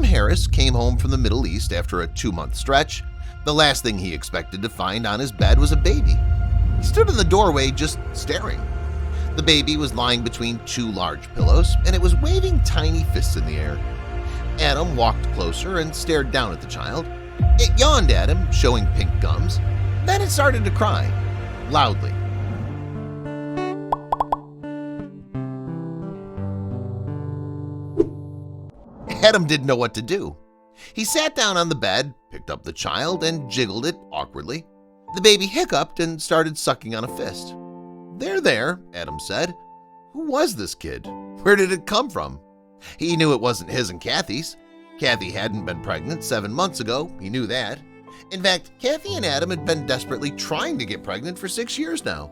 Harris came home from the Middle East after a 2-month stretch. The last thing he expected to find on his bed was a baby. He stood in the doorway just staring. The baby was lying between 2 large pillows, and it was waving tiny fists in the air. Adam walked closer and stared down at the child. It yawned at him, showing pink gums. Then it started to cry, loudly. Adam didn't know what to do. He sat down on the bed, picked up the child, and jiggled it awkwardly. The baby hiccuped and started sucking on a fist. There, Adam said. Who was this kid? Where did it come from? He knew it wasn't his and Kathy's. Kathy hadn't been pregnant 7 months ago, he knew that. In fact, Kathy and Adam had been desperately trying to get pregnant for 6 years now.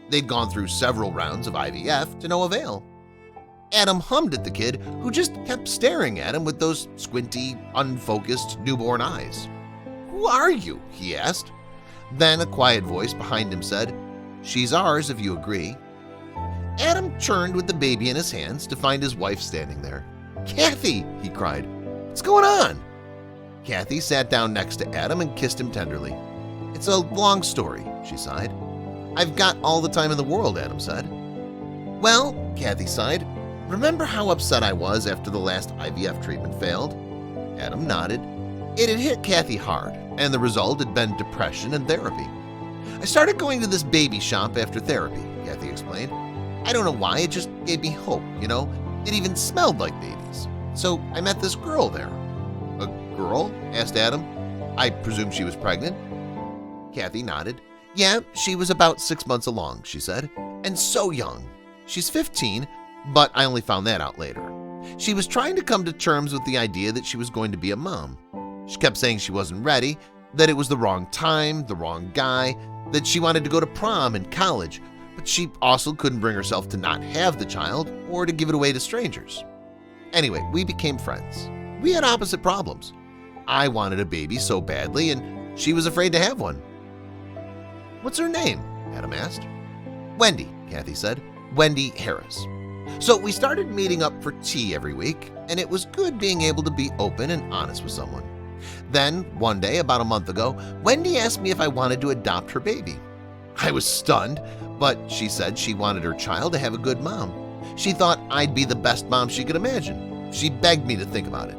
They'd gone through several rounds of IVF to no avail. Adam hummed at the kid, who just kept staring at him with those squinty, unfocused newborn eyes. "Who are you?" he asked. Then a quiet voice behind him said, "She's ours if you agree." Adam turned with the baby in his hands to find his wife standing there. "Kathy!" he cried. "What's going on?" Kathy sat down next to Adam and kissed him tenderly. "It's a long story," she sighed. "I've got all the time in the world," Adam said. "Well," Kathy sighed, "remember how upset I was after the last IVF treatment failed?" Adam nodded. It had hit Kathy hard, and the result had been depression and therapy. "I started going to this baby shop after therapy," Kathy explained. "I don't know why, it just gave me hope, you know? It even smelled like babies. So I met this girl there." "A girl?" asked Adam. "I presume she was pregnant?" Kathy nodded. "Yeah, she was about 6 months along," she said, "and so young. She's 15, but I only found that out later. She was trying to come to terms with the idea that she was going to be a mom. She kept saying she wasn't ready, that it was the wrong time, the wrong guy, that she wanted to go to prom and college, but she also couldn't bring herself to not have the child or to give it away to strangers. Anyway, we became friends. We had opposite problems. I wanted a baby so badly, and she was afraid to have one." "What's her name?" Adam asked. "Wendy," Kathy said. "Wendy Harris. So we started meeting up for tea every week, and it was good being able to be open and honest with someone. Then, one day, about a month ago, Wendy asked me if I wanted to adopt her baby. I was stunned, but she said she wanted her child to have a good mom. She thought I'd be the best mom she could imagine. She begged me to think about it.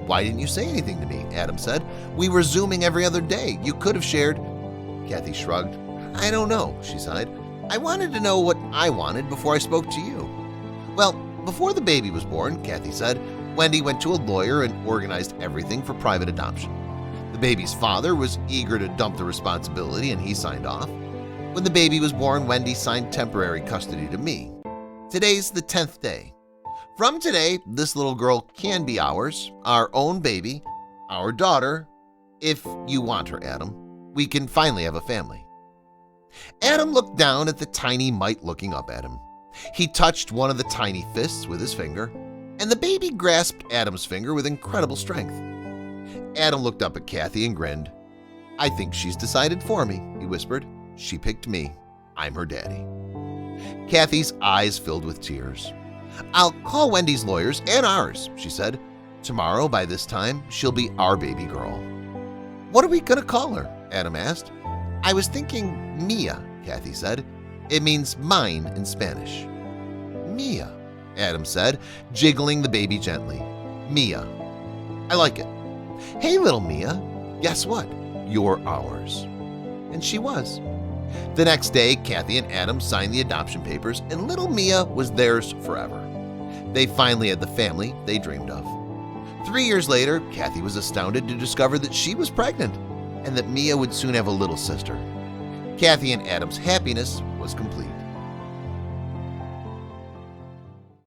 "Why didn't you say anything to me?" Adam said. "We were Zooming every other day. You could have shared." Kathy shrugged. "I don't know," she sighed. "I wanted to know what I wanted before I spoke to you." "Well, before the baby was born," Kathy said, "Wendy went to a lawyer and organized everything for private adoption. The baby's father was eager to dump the responsibility, and he signed off. When the baby was born, Wendy signed temporary custody to me. Today's the 10th day. From today, this little girl can be ours, our own baby, our daughter. If you want her, Adam, we can finally have a family." Adam looked down at the tiny mite looking up at him. He touched one of the tiny fists with his finger, and the baby grasped Adam's finger with incredible strength. Adam looked up at Kathy and grinned. "I think she's decided for me," he whispered. "She picked me. I'm her daddy." Kathy's eyes filled with tears. "I'll call Wendy's lawyers and ours," she said. "Tomorrow, by this time, she'll be our baby girl." "What are we going to call her?" Adam asked. "I was thinking Mia," Kathy said. "It means mine in Spanish." "Mia," Adam said, jiggling the baby gently. "Mia. I like it. Hey, little Mia, guess what? You're ours." And she was. The next day, Kathy and Adam signed the adoption papers, and little Mia was theirs forever. They finally had the family they dreamed of. 3 years later, Kathy was astounded to discover that she was pregnant and that Mia would soon have a little sister. Kathy and Adam's happiness was complete.